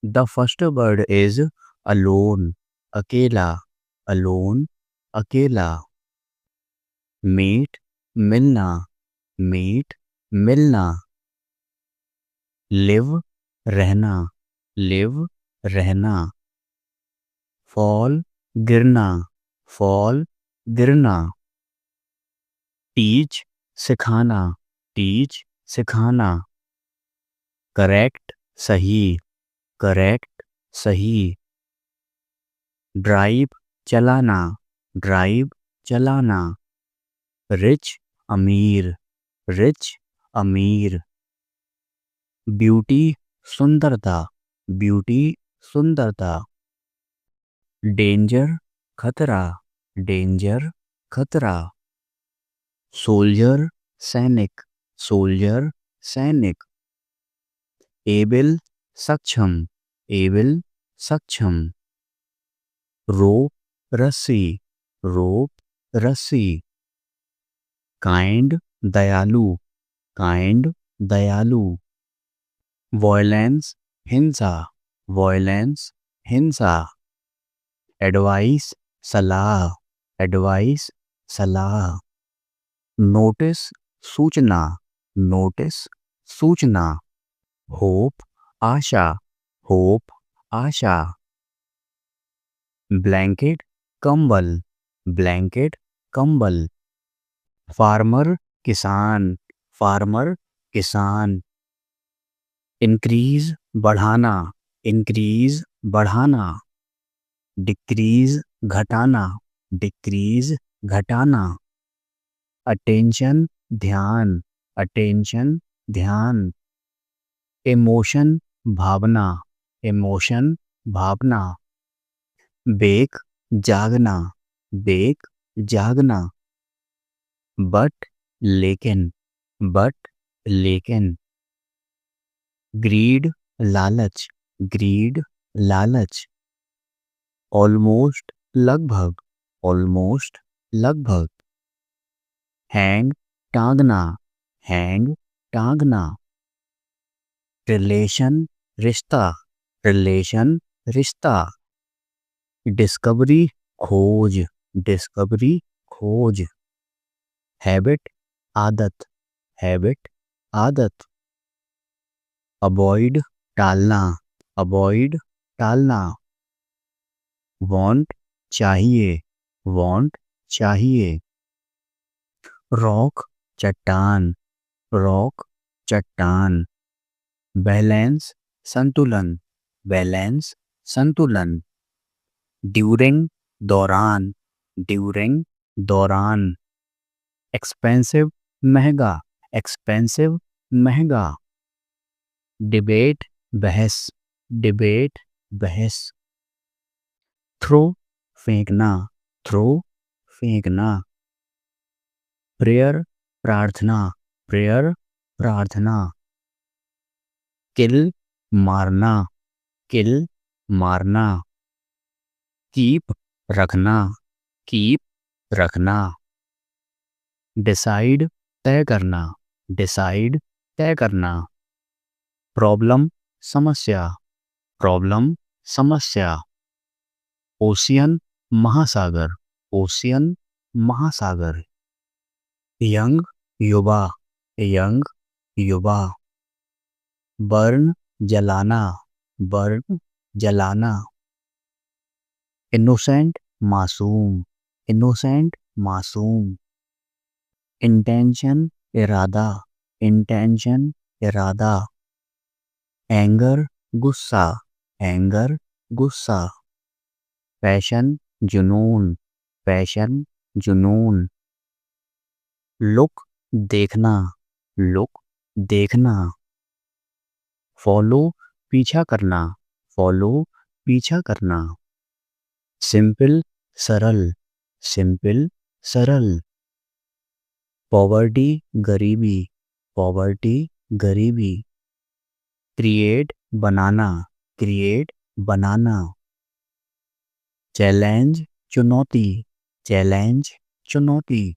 The first word is alone, अकेला, alone, अकेला। Meet, मिलना, मीट, मिलना। लिव, रहना, लिव, रहना। फॉल, गिरना, फॉल, गिरना। टीच, सिखाना, टीच, सिखाना। करेक्ट, सही, करेक्ट, सही। ड्राइव, चलाना, ड्राइव, चलाना। रिच, अमीर, रिच, अमीर। ब्यूटी, सुंदरता, ब्यूटी, सुंदरता। डेंजर, खतरा, डेंजर, खतरा। सोल्जर, सैनिक, सोल्जर, सैनिक। एबल, सक्षम, एबल, सक्षम। रोप, रस्सी, रोप, रस्सी। काइंड, दयालु, काइंड, दयालु। वॉयलेंस, हिंसा, वॉयलेंस, हिंसा। एडवाइस, सलाह, एडवाइस, सलाह। नोटिस, सूचना, नोटिस, सूचना। होप, आशा, होप, आशा। ब्लैंकेट, कंबल, ब्लैंकेट, कंबल। फार्मर, किसान, फार्मर, किसान। इंक्रीज, बढ़ाना, इंक्रीज, बढ़ाना। डिक्रीज, घटाना, डिक्रीज, घटाना। अटेंशन, ध्यान, अटेंशन, ध्यान। इमोशन, भावना, इमोशन, भावना। बेक, जागना, बेक, जागना। बट, लेकिन, बट, लेकिन। ग्रीड, लालच, ग्रीड, लालच। ऑलमोस्ट, लगभग, ऑलमोस्ट, लगभग। हैंग, टांगना, हैंग, टांगना। रिलेशन, रिश्ता, रिलेशन, रिश्ता। डिस्कवरी, खोज, डिस्कवरी, खोज। हैबिट, आदत, हैबिट, आदत। अवॉइड, टालना, अवॉइड, टालना। वांट, चाहिए, वांट, चाहिए। रॉक, चट्टान, रॉक, चट्टान। बैलेंस, संतुलन, बैलेंस, संतुलन। ड्यूरिंग, दौरान, ड्यूरिंग, दौरान। एक्सपेंसिव, महंगा, एक्सपेंसिव, महंगा। डिबेट, बहस, डिबेट, बहस। थ्रो, फेंकना, थ्रो, फेंकना। प्रेयर, प्रार्थना, प्रेयर, प्रार्थना। किल, मारना, किल, मारना। कीप, रखना, कीप, रखना। डिसाइड, तय करना, डिसाइड, तय करना। प्रॉब्लम, समस्या, प्रॉब्लम, समस्या। ओशियन, महासागर, ओशियन, महासागर। यंग, युवा, यंग, युवा। बर्न, जलाना, बर्न, जलाना। इनोसेंट, मासूम, इनोसेंट, मासूम। इंटेंशन, इरादा, इंटेंशन, इरादा। एंगर, गुस्सा, एंगर, गुस्सा। पैशन, जुनून, पैशन, जुनून। लुक, देखना, लुक, देखना। फॉलो, पीछा करना, फॉलो, पीछा करना। सिंपल, सरल, सिंपल, सरल। पॉवर्टी, गरीबी, पॉवर्टी, गरीबी। क्रिएट, बनाना, क्रिएट, बनाना। चैलेंज, चुनौती, चैलेंज, चुनौती।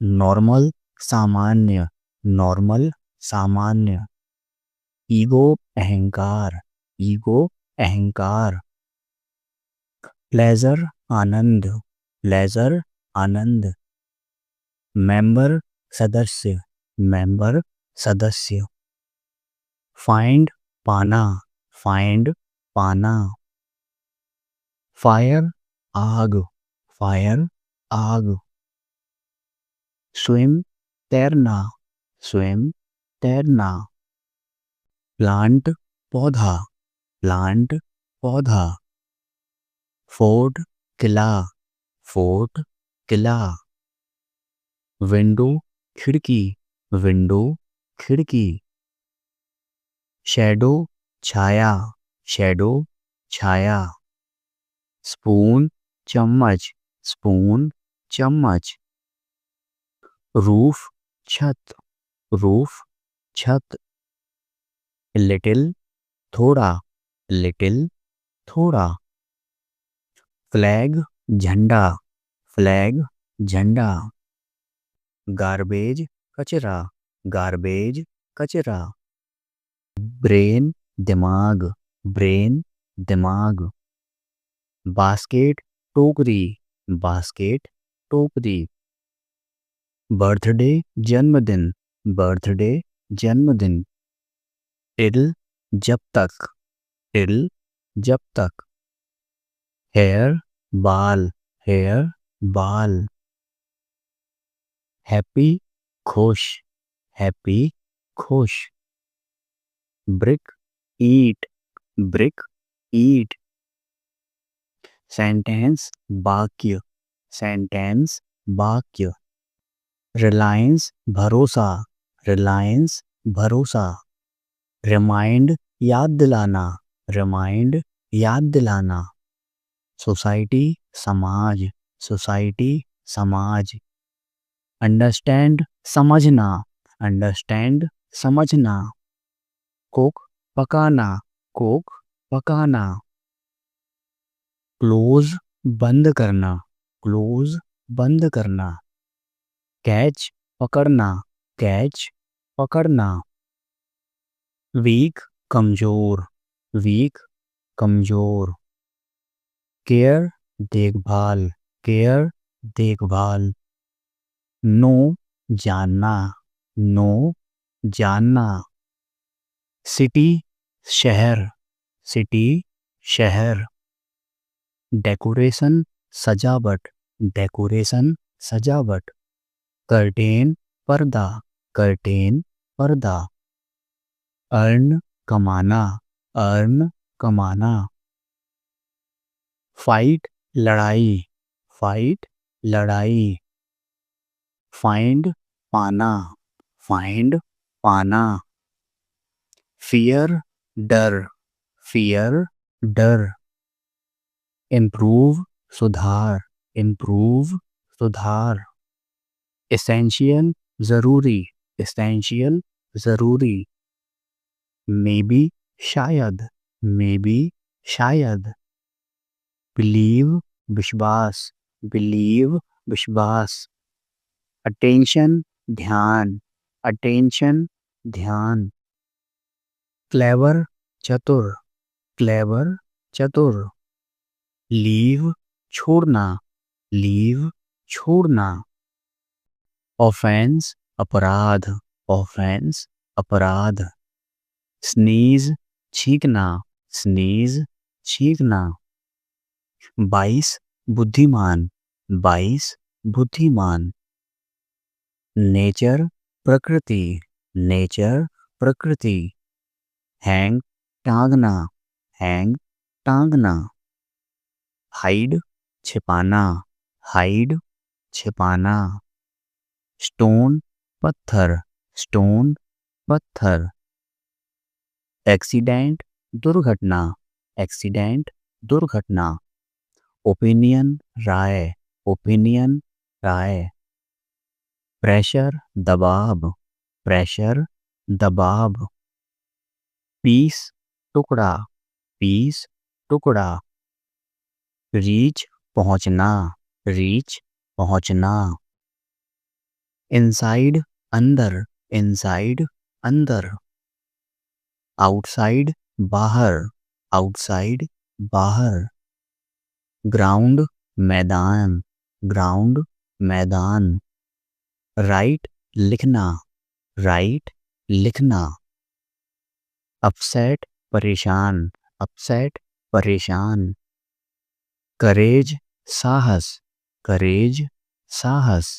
नॉर्मल, सामान्य, नॉर्मल, सामान्य। ईगो, अहंकार, ईगो अहंकार। प्लेजर आनंद, प्लेजर आनंद। मेंबर सदस्य, मेंबर सदस्य। फाइंड पाना, फाइंड पाना। फायर आग, फायर आग। स्विम तैरना, स्विम तैरना। प्लांट पौधा, प्लांट पौधा। फोर्ट किला, फोर्ट किला। विंडो खिड़की, विंडो खिड़की। शैडो छाया, शैडो छाया। स्पून चम्मच, स्पून चम्मच। रूफ छत, रूफ छत। लिटिल थोड़ा, लिटिल थोड़ा। फ्लैग झंडा, फ्लैग झंडा। गार्बेज कचरा, गार्बेज कचरा। ब्रेन दिमाग, ब्रेन दिमाग। बास्केट टोकरी, बास्केट टोकरी। बर्थडे जन्मदिन, बर्थडे जन्मदिन। टिल जब तक, टिल जब तक। हेयर बाल, हेयर बाल। हैप्पी खुश, हैप्पी खुश। ब्रिक ईट, ब्रिक ईट। सेंटेंस वाक्य, सेंटेंस वाक्य। रिलायंस भरोसा, रिलायंस भरोसा। रिमाइंड याद दिलाना, रिमाइंड याद दिलाना। सोसाइटी समाज, सोसाइटी समाज। अंडरस्टैंड समझना, अंडरस्टैंड समझना। कुक पकाना, कुक पकाना। क्लोज बंद करना, क्लोज बंद करना। कैच पकड़ना, कैच पकड़ना। वीक कमजोर, वीक कमजोर। केयर देखभाल, केयर देखभाल। नो जानना, नो जानना। सिटी शहर, सिटी शहर। डेकोरेशन सजावट, डेकोरेशन सजावट। कर्टेन पर्दा, कर्टेन पर्दा। अर्न कमाना, अर्न कमाना। फाइट लड़ाई, फाइट लड़ाई। फाइंड पाना, फाइंड पाना। फियर डर, फियर डर। इम्प्रूव सुधार, इम्प्रूव सुधार। एसेंशियल जरूरी, एसेंशियल जरूरी। मे बी शायद, मे बी शायद। बिलीव विश्वास, बिलीव विश्वास। अटेंशन ध्यान, अटेंशन ध्यान। क्लेवर चतुर, क्लेवर चतुर। लीव छोड़ना, लीव छोड़ना। ऑफेंस अपराध, ऑफेंस अपराध। स्नीज छींकना, स्नीज छींकना। 22 बुद्धिमान, 22 बुद्धिमान। नेचर प्रकृति, नेचर प्रकृति। हैंग टांगना, हैंग टांगना। हाइड छिपाना, हाइड छिपाना। स्टोन पत्थर, स्टोन पत्थर। एक्सीडेंट दुर्घटना, एक्सीडेंट दुर्घटना। ओपिनियन राय, ओपिनियन राय। प्रेशर दबाव, प्रेशर दबाव। पीस टुकड़ा, पीस टुकड़ा। रीच पहुंचना, रीच पहुंचना। इनसाइड अंदर, इनसाइड अंदर। आउटसाइड बाहर, आउटसाइड बाहर, ग्राउंड मैदान, ग्राउंड मैदान, राइट लिखना, राइट लिखना, अपसेट परेशान, अपसेट परेशान, करेज साहस, करेज साहस,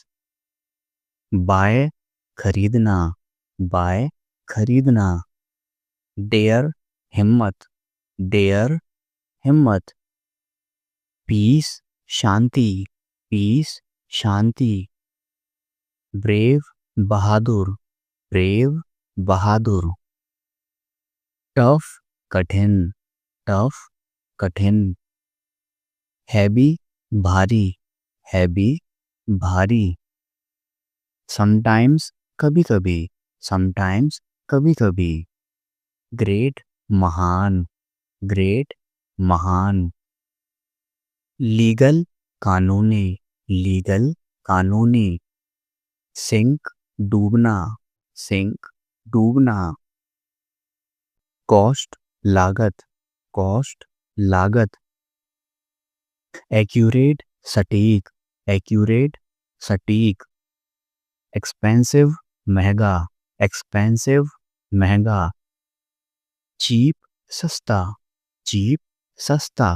बाय खरीदना, बाय खरीदना, डेयर हिम्मत, डेयर हिम्मत, पीस शांति, पीस शांति, ब्रेव बहादुर, ब्रेव बहादुर, टफ कठिन, टफ कठिन, हैवी भारी, हैवी भारी, समटाइम्स कभी कभी, समटाइम्स कभी कभी, ग्रेट महान, ग्रेट महान, लीगल कानूनी, लीगल कानूनी, सिंक डूबना, सिंक डूबना, कॉस्ट लागत, कॉस्ट लागत, एक्यूरेट सटीक, एक्यूरेट सटीक, एक्सपेंसिव महंगा, एक्सपेंसिव महंगा, चीप सस्ता, चीप सस्ता,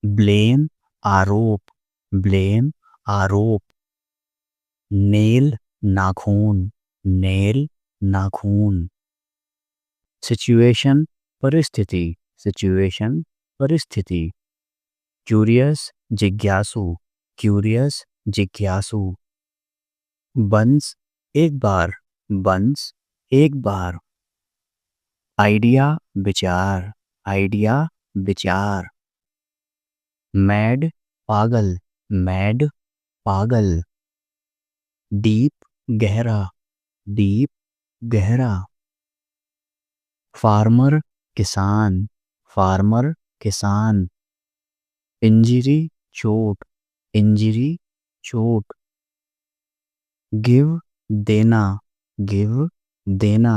ब्लेम आरोप, ब्लेम आरोप, नेल नाखून, नेल नाखून, सिचुएशन परिस्थिति, सिचुएशन परिस्थिति, क्यूरियस जिज्ञासु, क्यूरियस जिज्ञासु, बंस एक बार, बंस एक बार, आइडिया विचार, आइडिया विचार, मैड पागल, मैड पागल, डीप गहरा, डीप गहरा, फार्मर किसान, फार्मर किसान, इंजरी चोट, इंजरी चोट, गिव देना, गिव देना,